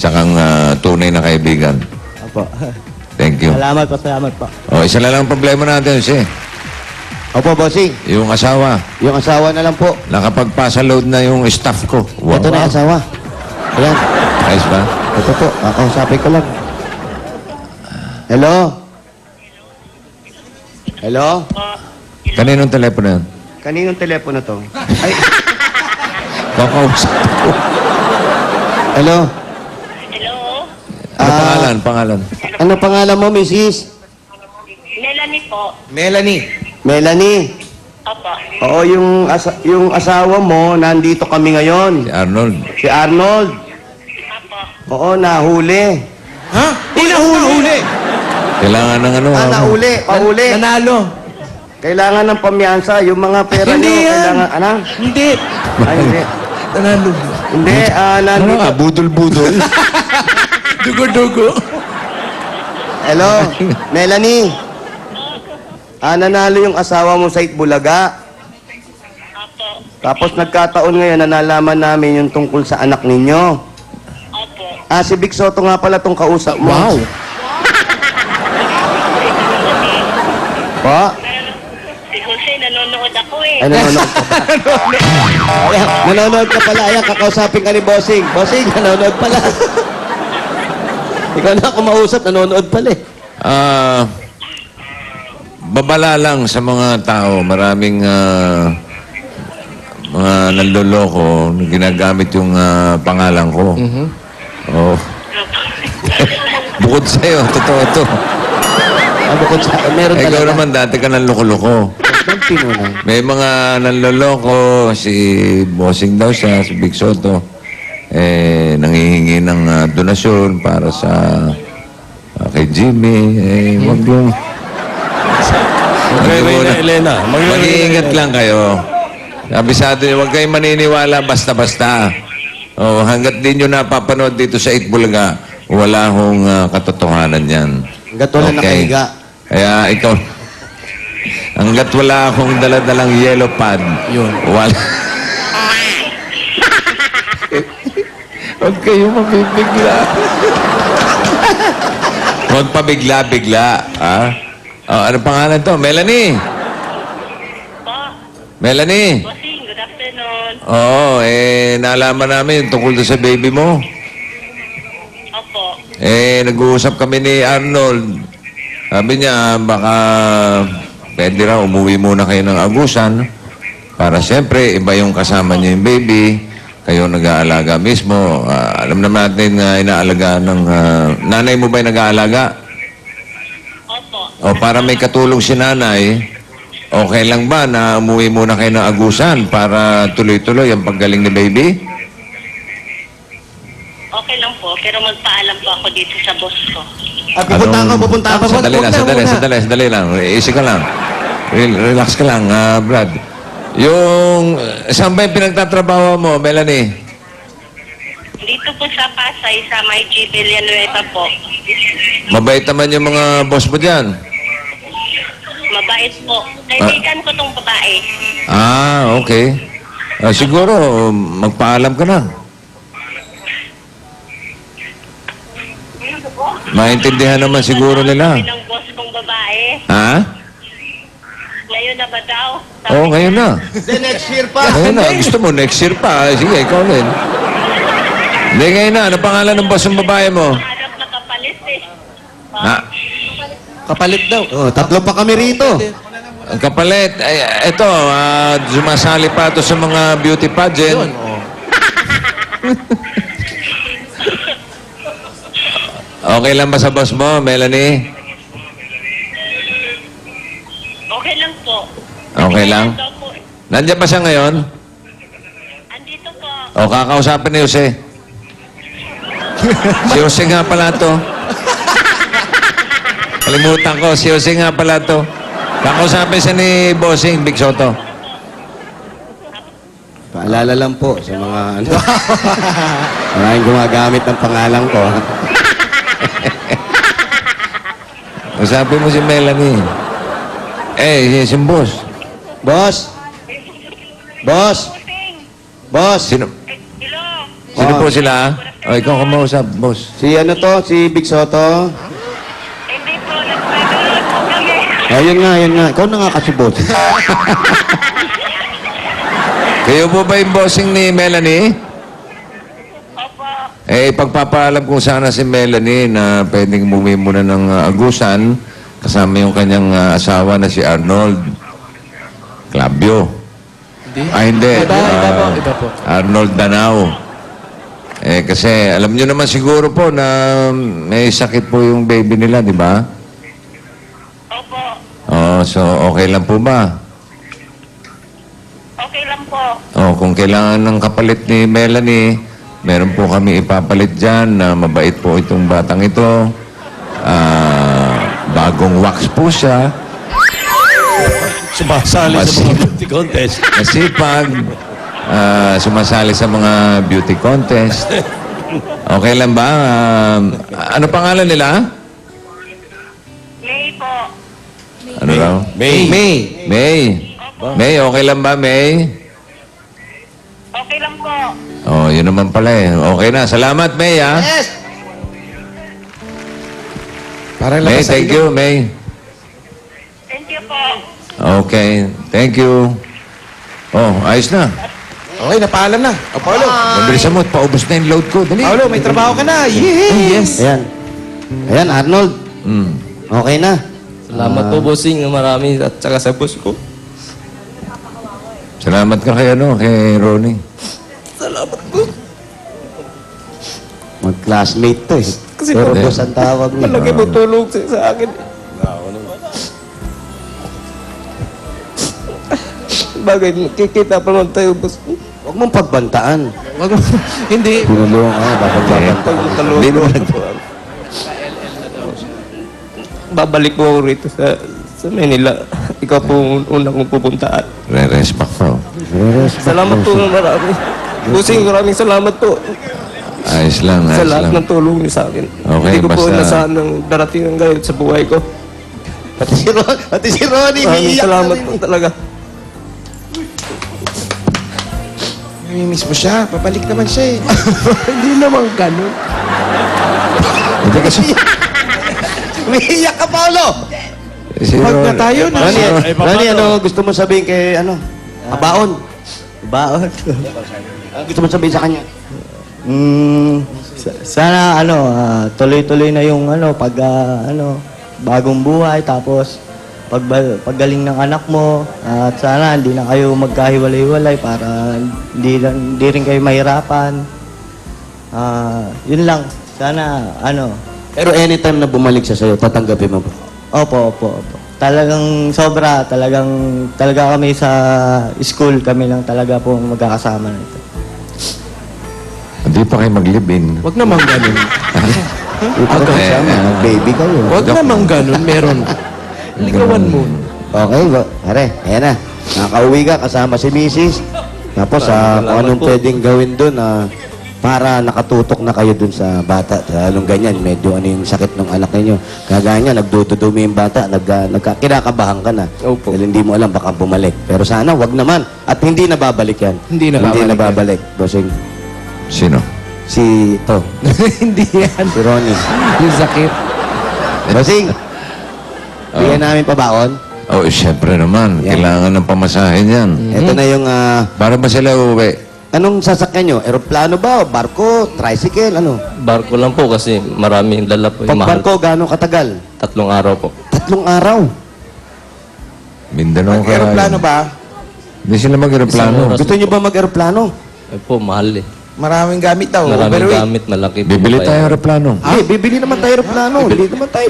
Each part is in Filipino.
Sakang tunay na kaibigan. Opo. Thank you. Salamat po, salamat po. O, isa na lang ang problema natin, Jose. Opo, bossing. Yung asawa. Yung asawa na lang po. Nakapagpasa load na yung staff ko. Wow. Ito na yung asawa. Ayan. Ayos ba? Ito po. Kausapin ko lang. Hello? Hello? Kaninong telepono yan? Kaninong telepono to? Ay, Kakausap ko. hello? Hello? Ano pangalan? Ano pangalan mo, Mrs.? Melanie po. Melanie. Melanie. Opo. Oo, yung asawa mo, nandito kami ngayon. Si Arnold. Si Arnold. Opo. Oo, nahuli. Ha? Di nahuli. Kailangan ng ano? Nahuli. Pahuli. Nanalo. Kailangan ng pamyansa. Yung mga pera Hindi nyo, yan. kailangan, ano? Hindi. Ay, hindi. Nanalo. Hindi, Ano nandito. nga? Budol-budol. Dugo-dugo. Hello, Melanie. Nanalo yung asawa mo sa Itbulaga. Opo. Tapos nagkataon ngayon na nalaman namin yung tungkol sa anak ninyo. Opo. Si Vic Soto nga pala tong kausap mo. Wow. Pa? Si Jose, nanonood ako eh. Ay, nanonood ka pa. Ayan, nanonood ka pala. Ayan, kakausapin ka ni Bossing. Bossing, nanonood pala. Ikaw na ako mausap, nanonood pala eh. Babala lang sa mga tao. Maraming mga nanloloko na ginagamit yung pangalan ko. Oh. Bukod sa'yo, totoo to. Bukod sa meron Ikaw talaga. naman dati ka nanloko-loko. Nagtinunay. May mga nanloloko, si Bossing daw siya, si Big Soto, nangihingi ng donasyon para sa kay Jimmy. Wag yung... Okay, Elena. Mag-iingat lang kayo. Sabi sa atin, huwag kayong maniniwala basta-basta. Hanggat di nyo napapanood dito sa Itbulaga, wala hong katotohanan yan. Hanggat wala nakahiga. Kaya ikaw, hanggat wala akong daladalang yellow pad, Yun. wala. Huwag kayo mabibigla. Huwag pabigla-bigla. Ha? Ano pangalan to? Melanie? Po. Melanie? Bossing, good afternoon. Oo, naalaman namin yung tungkol doon sa baby mo. Opo. Nag-uusap kami ni Arnold. Sabi niya, baka pwede raw umuwi muna kayo ng Agusan para siyempre, iba yung kasama niyo yung baby. Kayo nag-aalaga mismo. Alam naman natin na inaalagaan ng... nanay mo ba yung nag-aalaga? Opo. O para may katulong si nanay, okay lang ba na umuwi muna kayo ng Agusan para tuloy-tuloy ang paggaling ni baby? Okay lang po, pero magpaalam po ako dito sa boss ko. Pupunta ka. Sandali lang. Easy ka lang. Relax ka lang, Brad. Yung, saan ba yung pinagtatrabaho mo, Melanie? Dito po sa Pasay, sa may G. Villanueva po. Mabait naman yung mga boss mo dyan. Mabait po. Kaibigan ko tong babae. Okay. Siguro, magpaalam ka na. Maintindihan naman siguro nila. Sabi ng boss kong babae, Ha? ngayon na ba daw? Oo, ngayon na. Then next year pa. Ngayon na. Gusto mo, next year pa. Sige, ikaw din. Hindi, ngayon na. Ano pangalan ng boss ng babae mo? Harap na kapalit eh. Ha? Kapalit daw. Tatlo pa kami rito. Ang kapalit. Ay, ito, sumasali pa ito sa mga beauty pageant. Okay lang ba sa boss mo, Melanie? Okay lang po. Okay lang? Daw po. Nandiyan ba siya ngayon? Andito po. O, kakausapin ni Jose. Si Jose nga pala to. Kalimutan ko, si Jose nga pala to. Kakausapin siya ni Bossing, Big Soto. Paalala lang po sa mga ano. Maraming gumagamit ng pangalan ko. Usapin mo si Melanie. Si boss. Boss! Boss! Boss! Sino, Hello. sino po sila? Good O, ikaw kumausap, boss. Si ano to? Si Big Soto? Hindi po, nagpapalot po kami. Ayun nga, ayun nga. Ikaw na nga kasi, boss. Kayo po ba yung bossing ni Melanie? Opo. Eh, pagpapaalam ko sana si Melanie na pwedeng umuwi muna ng agusan kasama yung kanyang asawa na si Arnold Clavio. Hindi. Hindi. Iba po, iba po. Arnold Danao. Eh, kasi alam nyo naman siguro po na may sakit po yung baby nila, di ba? Opo. Oh, so okay lang po ba? Okay lang po. Oh, kung kailangan ng kapalit ni Melanie, meron po kami ipapalit dyan na mabait po itong batang ito. Bagong wax po siya. Sumasali sa mga beauty contest. Masipag. Sumasali sa mga beauty contest. Okay lang ba? Ano pangalan nila? May po. Ano raw? May. May. May, okay lang ba, May? Okay lang po. Oh, yun naman pala eh. Okay na. Salamat, May, ha? Parang May, lakas sa thank ilong. you, May. Thank you po. Okay, thank you. Oh, ayos na. Okay, napaalam na. O, Paolo. Mabilisan mo, paubos na yung load ko. Dali. Paolo, may trabaho ka na. Yes. Ayan. Ayan, Arnold. Mm. Okay na. Salamat po, bossing. Marami at saka sa boss ko. Salamat ka kay, kay Ronnie. Mag-classmate to eh. Kasi Pero po- boss ang tawag niya. Malaki po tulong sa akin. Bagay, kikita pa naman tayo, boss. Huwag mong pagbantaan. Wag mo. Hindi. Tinulungan ka, babagbabantaan. Hindi mo Babalik po ako rito sa Manila. Ikaw po ang una kong pupuntaan. Re-respect pa. Oh. Salamat po ng marami. Bossing, maraming salamat po Ayos lang, sa ayos lahat lang. ng tulong niyo sa akin. Okay, Hindi ko po basta- nasaan ng darating ng gayon sa buhay ko. Pati si Ronnie, Maraming umiiyak salamat na po rin. talaga. Namimiss mo siya. Babalik naman siya eh. Hindi naman ganun. Hindi kasi... Umiiyak ka, Paolo! Si Wag na Ron- tayo na. Ronnie, ano gusto mo sabihin kay, Abaon? Baon. Ano gusto mo sabihin sa kanya? Sana tuloy-tuloy na yung bagong buhay tapos paggaling ng anak mo at sana hindi na kayo magkahiwalay-walay para hindi rin kayo mahirapan. Yun lang. Sana Pero anytime na bumalik siya sa'yo, tatanggapin mo ba? Opo. Talaga kami sa school kami lang talaga po magkakasama nito. Hindi pa kayo mag-live-in. Wag naman ganun. Ikaw kasama, baby kayo. Wag naman ganun. Meron. Ligawan mo. Okay, pare, ayan na. Nakauwi ka kasama si Mrs. Tapos, kung anong pwedeng gawin doon para nakatutok na kayo dun sa bata. Lalong ganyan, medyo yung sakit ng anak ninyo. Kagaya niya, nagdududumi yung bata, kinakabahan ka na. Opo. Dahil hindi mo alam, baka bumalik. Pero sana, wag naman. At hindi na babalik yan. Hindi na babalik Bossing. Sino? Si Hindi yan. si Ronnie. Yung sakit. Bossing, bigyan namin pabaon. Oh, siyempre naman. Yan. Kailangan ng pamasahin yan. Ito na yung, Para ba sila uwi? anong sasakyan nyo? Aeroplano ba? Barko? Tricycle? Ano? Barko lang po kasi maraming dala po. Pag Yung mahal. barko, gano'ng katagal? 3 araw po. 3 araw. Mindanao ka. Aeroplano ba? Hindi sila mag-aeroplano. Isang oras. Gusto nyo ba mag-aeroplano? Eh po, mahal eh. Maraming gamit daw. Maraming Overweight. gamit, malaki po. Bibili pa tayo yan. aeroplano. Hindi, bibili naman tayo aeroplano. Hindi naman tayo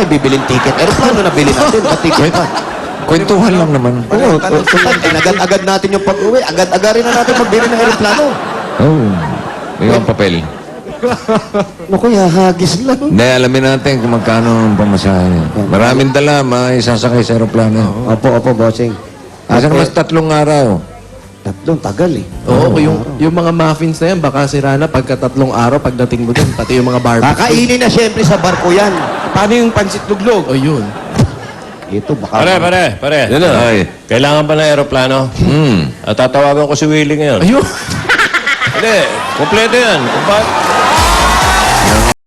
bibiling ticket. Aeroplano na bili natin. Paticket pa. Kwentuhan lang naman. Oo, agad-agad natin yung pag-uwi. Agad-agarin na natin magbili ng aeroplano. Oh. May ang papel. No, kuya, hagis lang. Hindi, alamin natin kung magkano ang pamasahe. Maraming dala, may sasakay sa aeroplano. Opo, bossing. Kasi naman 3 araw. 3, tagal eh. Oo, yung mga muffins na yan, baka sira na pagka 3 araw pagdating mo dun. Pati yung mga barbecue. Kakainin na siyempre sa barko yan. Paano yung pansit luglog? O yun. Ito, baka... Pare. Ay. Kailangan ba ng aeroplano? Hmm. At tatawagan ko si Willie ngayon. Ayun. Hindi, kompleto yan. Kung